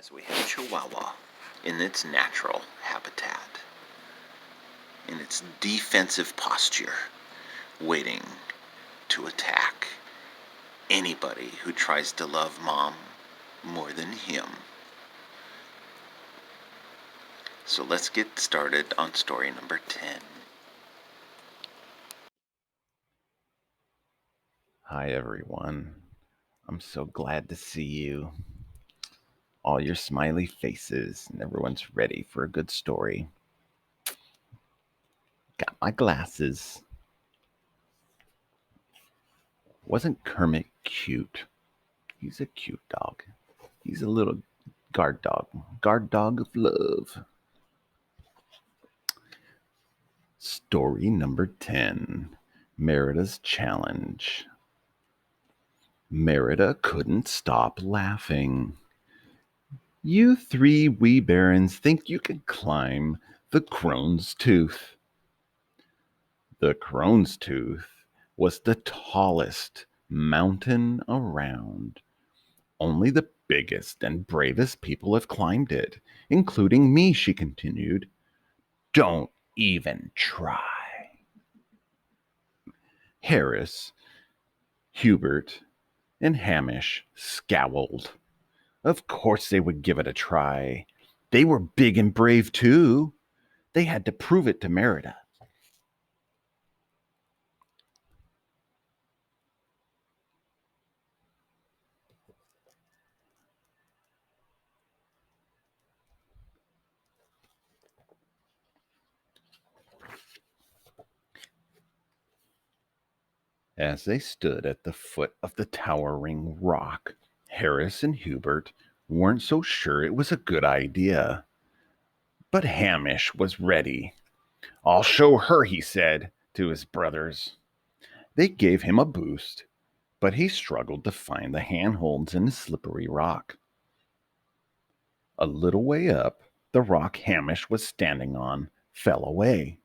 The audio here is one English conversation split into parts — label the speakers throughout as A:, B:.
A: as we have Chihuahua in its natural habitat, in its defensive posture, waiting to attack anybody who tries to love Mom more than him. So let's get started on story number 10.
B: Hi, everyone. I'm so glad to see you. All your smiley faces, and everyone's ready for a good story. Got my glasses. Wasn't Kermit cute? He's a cute dog. He's a little guard dog of love. Story number 10, Merida's Challenge. Merida couldn't stop laughing. You three wee barons think you can climb the crone's tooth. The crone's tooth was the tallest mountain around. Only the biggest and bravest people have climbed it, including me, she continued. Don't even try. Harris, Hubert, and Hamish scowled. Of course they would give it a try. They were big and brave too. They had to prove it to Merida. As they stood at the foot of the towering rock, Harris and Hubert weren't so sure it was a good idea. But Hamish was ready. I'll show her, he said to his brothers. They gave him a boost, but he struggled to find the handholds in the slippery rock. A little way up, the rock Hamish was standing on fell away.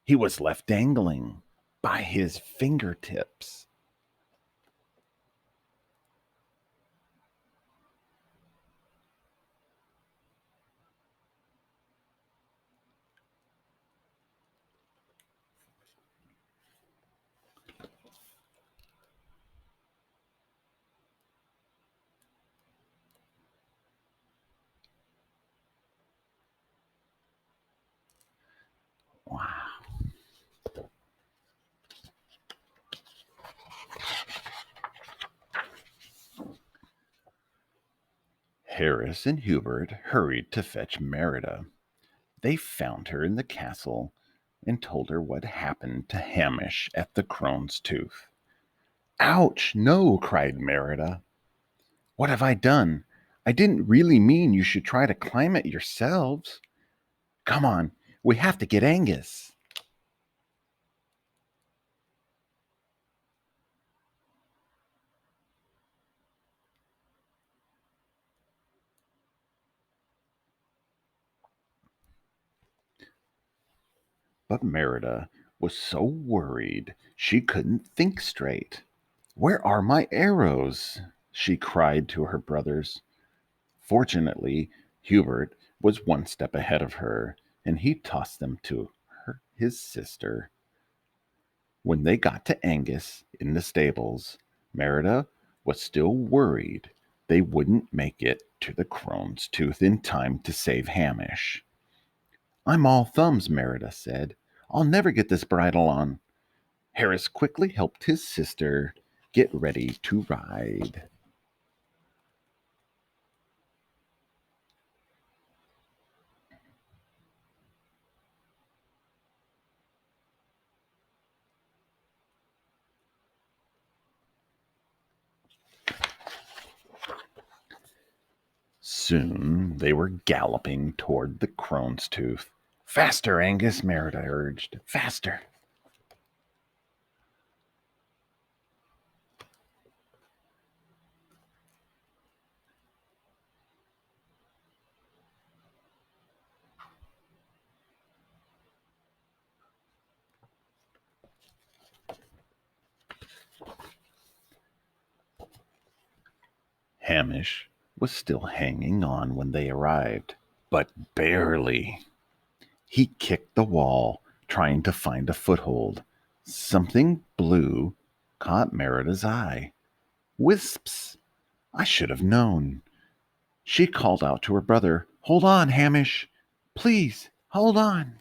B: He was left dangling by his fingertips. Wow. Harris and Hubert hurried to fetch Merida. They found her in the castle and told her what happened to Hamish at the Crone's Tooth. Ouch, no, cried Merida. What have I done? I didn't really mean you should try to climb it yourselves. Come on, we have to get Angus. But Merida was so worried she couldn't think straight. Where are my arrows? She cried to her brothers. Fortunately, Hubert was one step ahead of her, and he tossed them to his sister. When they got to Angus in the stables, Merida was still worried they wouldn't make it to the Crone's Tooth in time to save Hamish. I'm all thumbs, Merida said. I'll never get this bridle on. Harris quickly helped his sister get ready to ride. Soon they were galloping toward the Crone's Tooth. Faster, Angus, Merida urged. Faster. Hamish was still hanging on when they arrived, but barely. He kicked the wall, trying to find a foothold. Something blue caught Merida's eye. Wisps! I should have known. She called out to her brother, "Hold on, Hamish! Please, hold on!"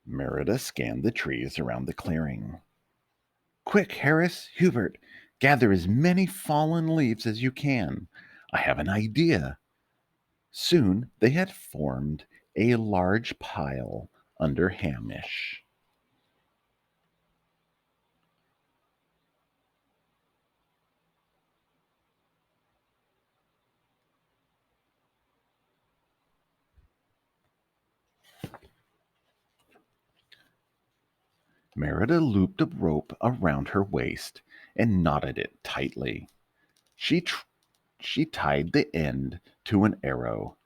B: Merida scanned the trees around the clearing. "Quick, Harris, Hubert, gather as many fallen leaves as you can. I have an idea." Soon they had formed a large pile under Hamish. Merida looped a rope around her waist and knotted it tightly. She, tr- she tied the end to an arrow.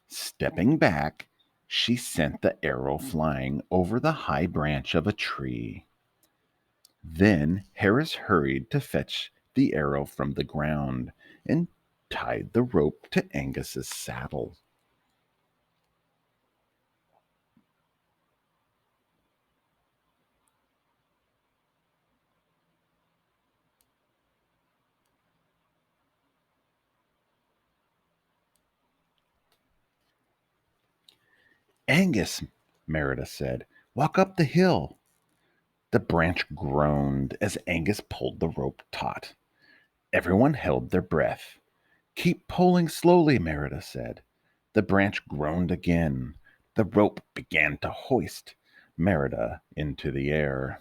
B: Stepping back, she sent the arrow flying over the high branch of a tree. Then Harris hurried to fetch the arrow from the ground and tied the rope to Angus's saddle. "Angus," Merida said, "walk up the hill." The branch groaned as Angus pulled the rope taut. Everyone held their breath. "Keep pulling slowly," Merida said. The branch groaned again. The rope began to hoist Merida into the air.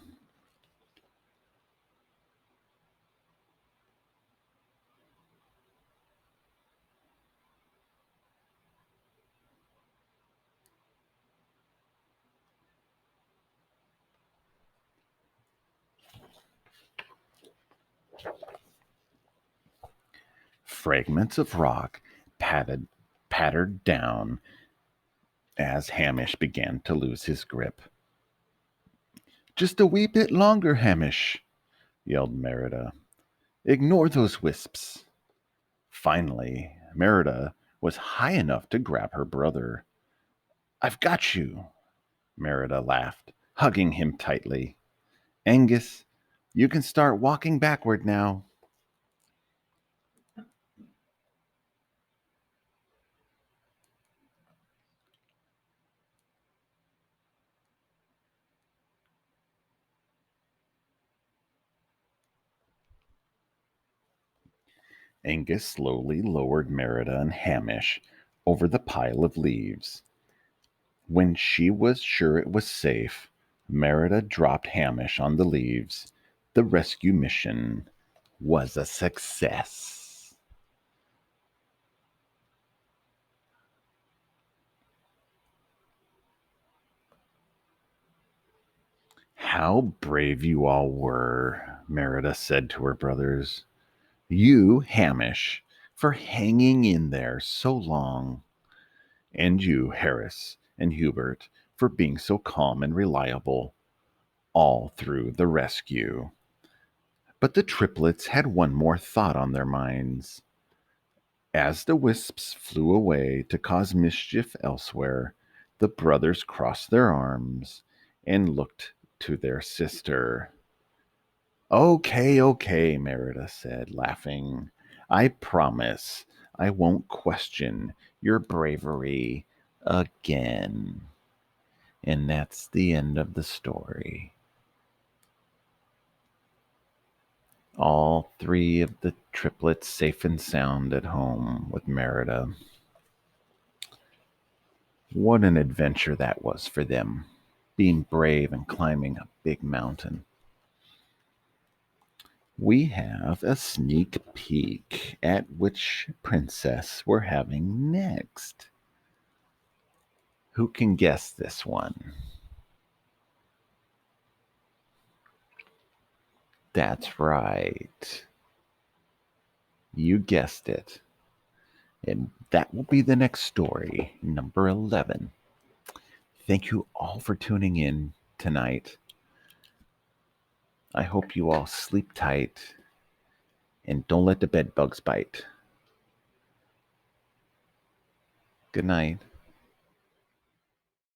B: Fragments of rock pattered down as Hamish began to lose his grip. "Just a wee bit longer, Hamish," yelled Merida. "Ignore those wisps." Finally, Merida was high enough to grab her brother. "I've got you," Merida laughed, hugging him tightly. "Angus, you can start walking backward now." Angus slowly lowered Merida and Hamish over the pile of leaves. When she was sure it was safe, Merida dropped Hamish on the leaves. The rescue mission was a success. "How brave you all were," Merida said to her brothers. "You, Hamish, for hanging in there so long, and you, Harris and Hubert, for being so calm and reliable all through the rescue." But the triplets had one more thought on their minds. As the wisps flew away to cause mischief elsewhere, the brothers crossed their arms and looked to their sister. "Okay, okay," Merida said, laughing. "I promise I won't question your bravery again." And that's the end of the story. All three of the triplets safe and sound at home with Merida. What an adventure that was for them, being brave and climbing a big mountain. We have a sneak peek at which princess we're having next. Who can guess this one? That's right. You guessed it. And that will be the next story, number 11. Thank you all for tuning in tonight. I hope you all sleep tight and don't let the bed bugs bite. Good night.